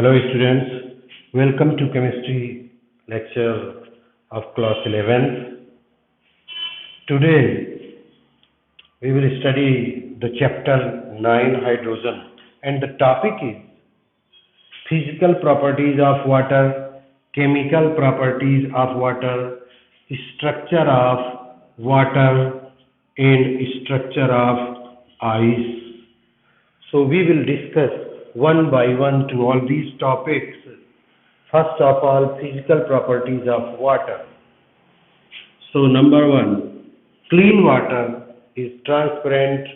Hello students, welcome to chemistry lecture of class 11th. Today we will study the chapter 9 hydrogen and the topic is physical properties of water, chemical properties of water, structure of water and structure of ice. So we will discuss one by one to all these topics. First of all, physical properties of water. So number one, clean water is transparent,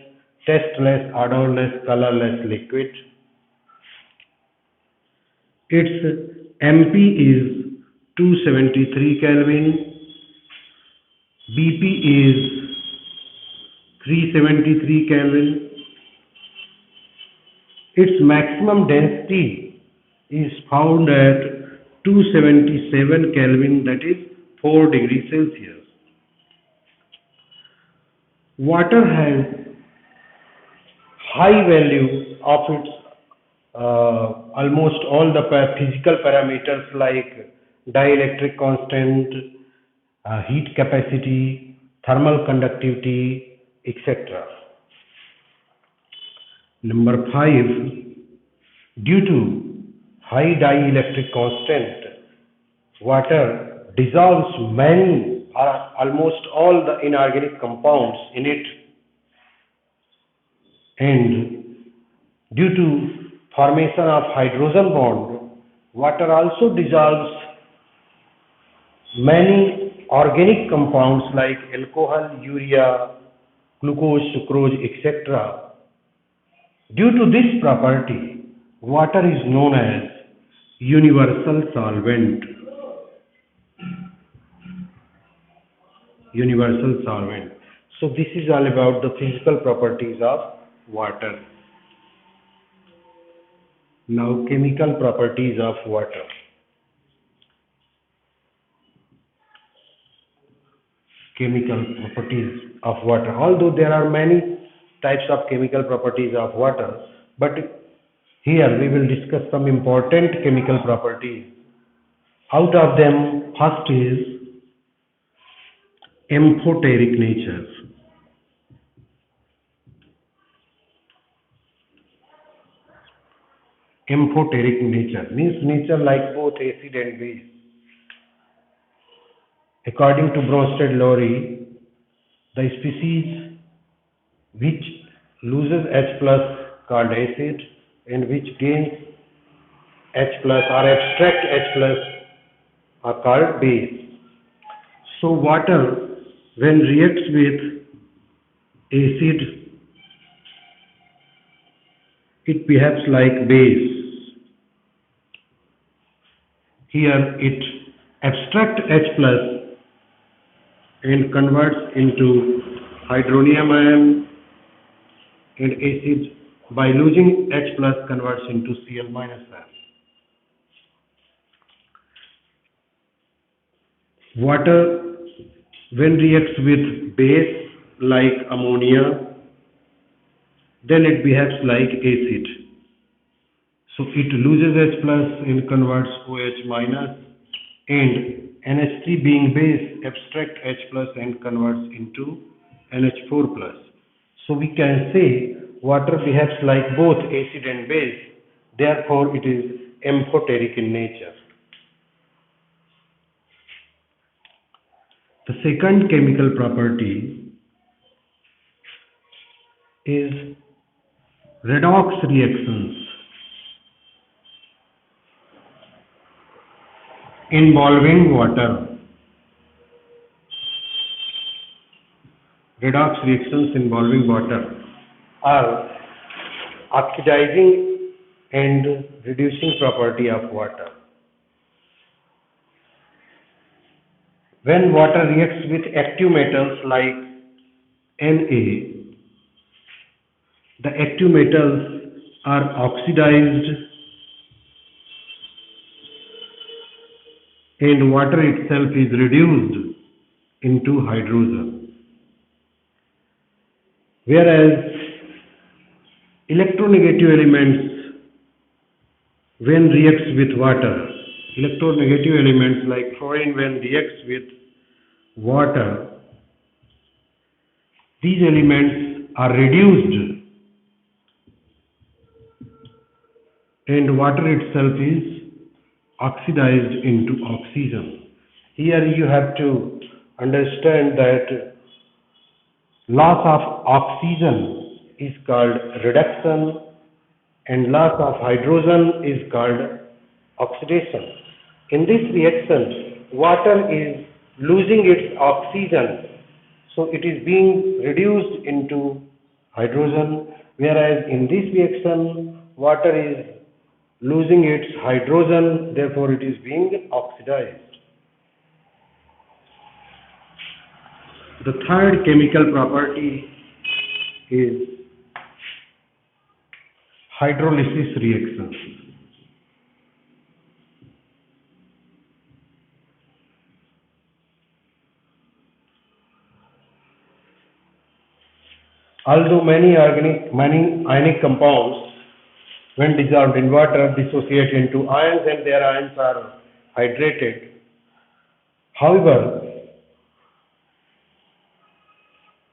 tasteless, odorless, colorless liquid. Its MP is 273 Kelvin, BP is 373 Kelvin. Its maximum density is found at 277 Kelvin, that is 4 degrees Celsius. Water has high value of its almost all the physical parameters like dielectric constant, heat capacity, thermal conductivity, etc. Number 5, due to high dielectric constant, water dissolves many or almost all the inorganic compounds in it, and due to formation of hydrogen bond, water also dissolves many organic compounds like alcohol, urea, glucose, sucrose, etc. Due to this property, water is known as universal solvent. Universal solvent. So this is all about the physical properties of water. Now chemical properties of water. Chemical properties of water. Although there are many types of chemical properties of water, but here we will discuss some important chemical properties. Out of them, first is amphoteric nature. Amphoteric nature means nature like both acid and base. According to Bronsted-Lowry, the species which loses H plus called acid and which gains H plus or abstract H plus are called base. So water when reacts with acid, it behaves like base. Here it abstracts H plus and converts into hydronium ion, and acid by losing H plus converts into Cl minus ion. Water when reacts with base like ammonia, then it behaves like acid. So it loses H plus and converts OH minus, and NH3 being base abstract H plus and converts into NH4 plus. So we can say water behaves like both acid and base, therefore it is amphoteric in nature. The second chemical property is redox reactions involving water. Redox reactions involving water are oxidizing and reducing property of water. When water reacts with active metals like Na, the active metals are oxidized and water itself is reduced into hydrogen. Whereas electronegative elements when reacts with water. Electronegative elements like fluorine when reacts with water, these elements are reduced and water itself is oxidized into oxygen. Here you have to understand that loss of oxygen is called reduction and loss of hydrogen is called oxidation. In this reaction, water is losing its oxygen, so it is being reduced into hydrogen, whereas in this reaction, water is losing its hydrogen, therefore it is being oxidized. The third chemical property is hydrolysis reactions. Although many ionic compounds, when dissolved in water, dissociate into ions and their ions are hydrated. However,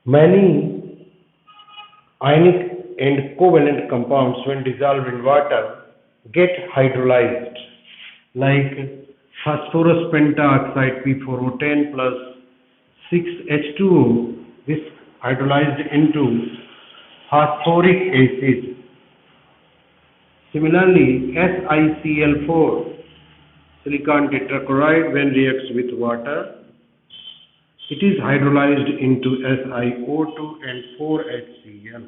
many ionic and covalent compounds, when dissolved in water, get hydrolyzed, like phosphorus pentaoxide P4O10 plus 6H2O. This hydrolyzed into phosphoric acid. Similarly, SiCl4, silicon tetrachloride, when reacts with water, it is hydrolyzed into SiO2 and 4HCl.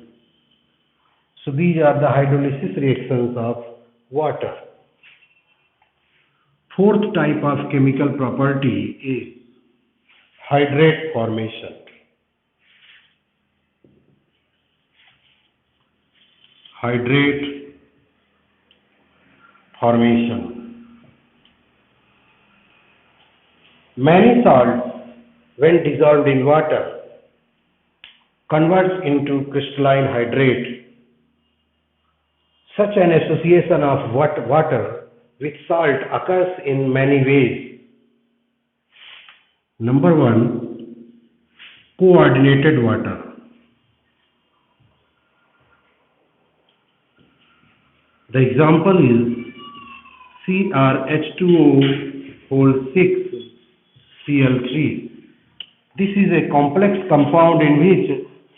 So these are the hydrolysis reactions of water. Fourth type of chemical property is hydrate formation. Hydrate formation. Many salts, when dissolved in water, converts into crystalline hydrate. Such an association of water with salt occurs in many ways. Number one, coordinated water. The example is CrH2O whole 6 Cl3. This is a complex compound in which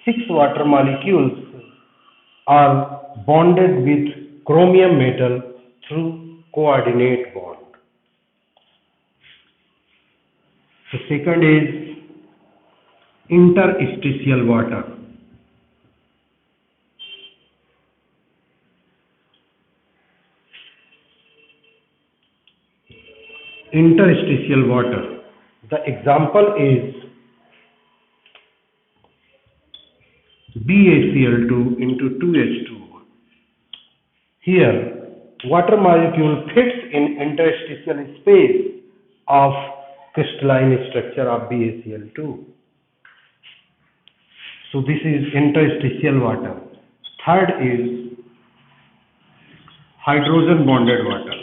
6 water molecules are bonded with chromium metal through coordinate bond. The second is interstitial water. Interstitial water. The example is BaCl2 into 2H2O. Here, water molecule fits in interstitial space of crystalline structure of BaCl2. So this is interstitial water. Third is hydrogen bonded water.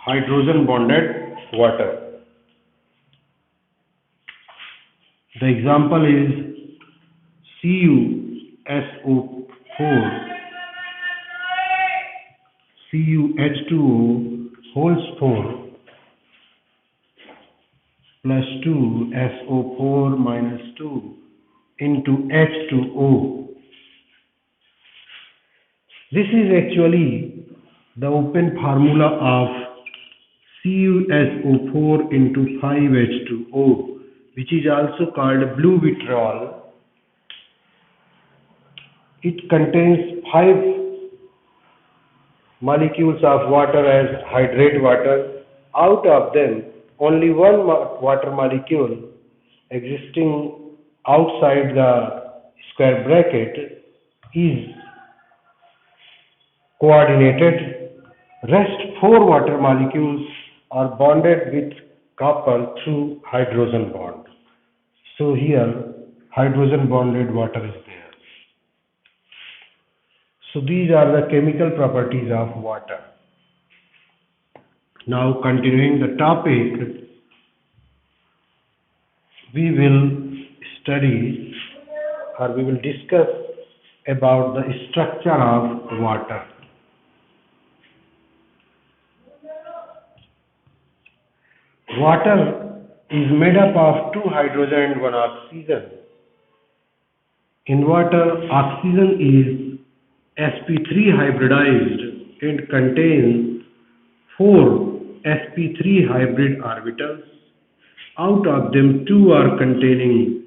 Hydrogen bonded water. The example is CuH2O whole 4 plus 2SO4 minus 2 into H2O. This is actually the open formula of CuSO4 into 5H2O, which is also called blue vitriol. It contains 5 molecules of water as hydrate water. Out of them, only one water molecule existing outside the square bracket is coordinated. Rest 4 water molecules are bonded with copper through hydrogen bond. So here hydrogen bonded water is there. So these are the chemical properties of water. Now continuing the topic, we will study or we will discuss about the structure of water. Water is made up of two hydrogen and one oxygen. In water, oxygen is sp3 hybridized and contains 4 sp3 hybrid orbitals. Out of them, 2 are containing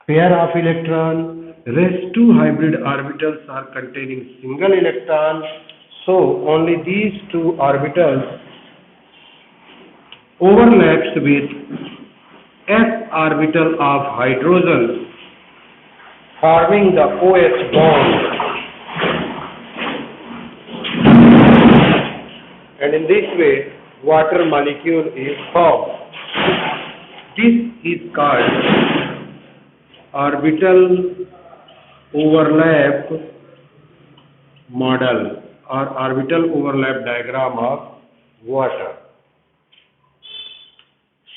pair of electron. Rest 2 hybrid orbitals are containing single electron. So only these 2 orbitals overlaps with s orbital of hydrogen, forming the OH bond. And in this way, water molecule is formed. This is called orbital overlap model or orbital overlap diagram of water.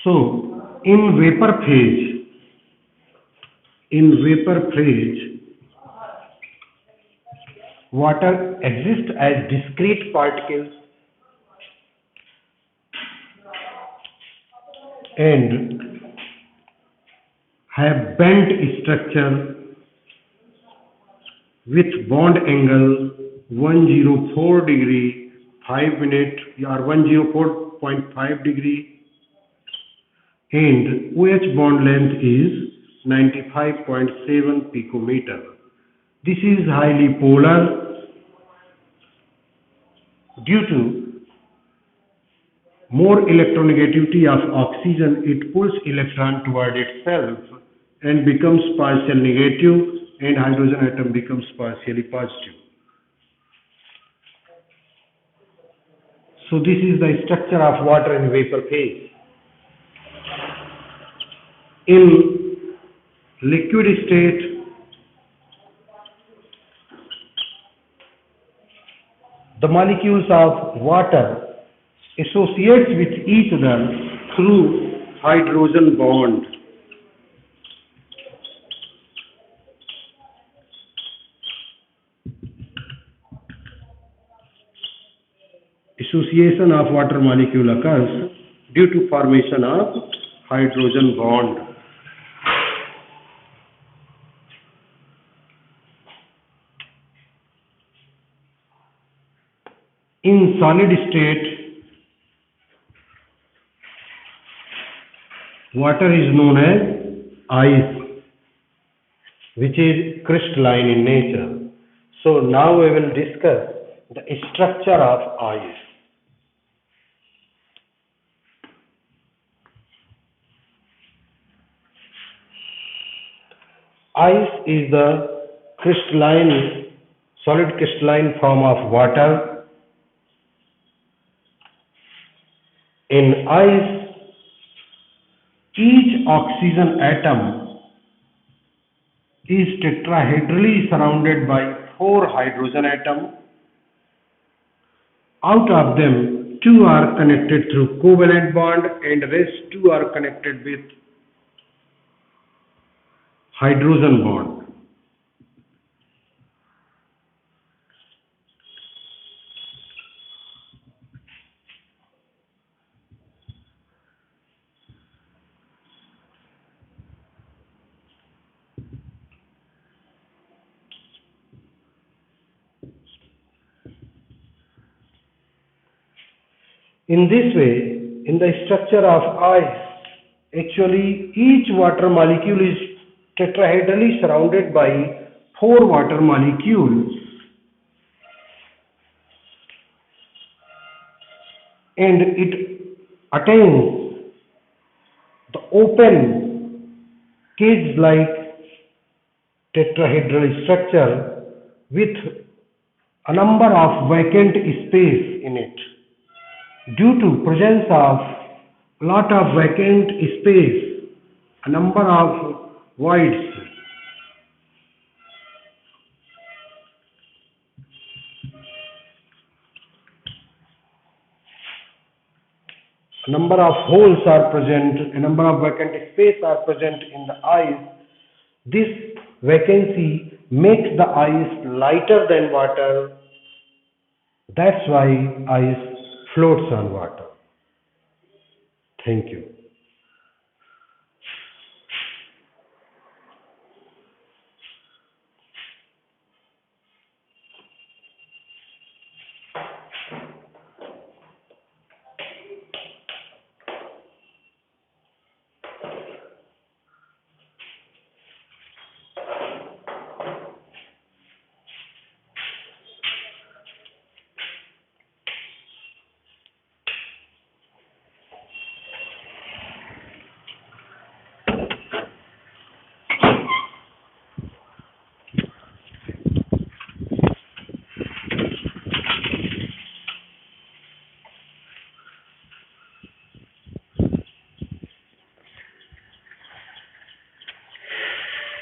So, in vapor phase, water exists as discrete particles and have bent structure with bond angle 104 degree 5 minute or 104.5 degree, and OH bond length is 95.7 picometer. This is highly polar due to more electronegativity of oxygen. It pulls electron toward itself and becomes partial negative, and hydrogen atom becomes partially positive. So this is the structure of water in vapor phase. In liquid state, the molecules of water associates with each other through hydrogen bond. Association of water molecule occurs due to formation of hydrogen bond. In solid state, water is known as ice, which is crystalline in nature. So now we will discuss the structure of ice. Ice is the solid crystalline form of water. In ice, each oxygen atom is tetrahedrally surrounded by 4 hydrogen atoms. Out of them, 2 are connected through covalent bond and rest 2 are connected with hydrogen bond. In this way, in the structure of ice, actually each water molecule is tetrahedrally surrounded by 4 water molecules, and it attains the open cage-like tetrahedral structure with a number of vacant space in it. Due to presence of a lot of vacant space, a number of voids, number of holes are present, a number of vacant space are present in the ice. This vacancy makes the ice lighter than water. That's why ice floats on water. Thank you.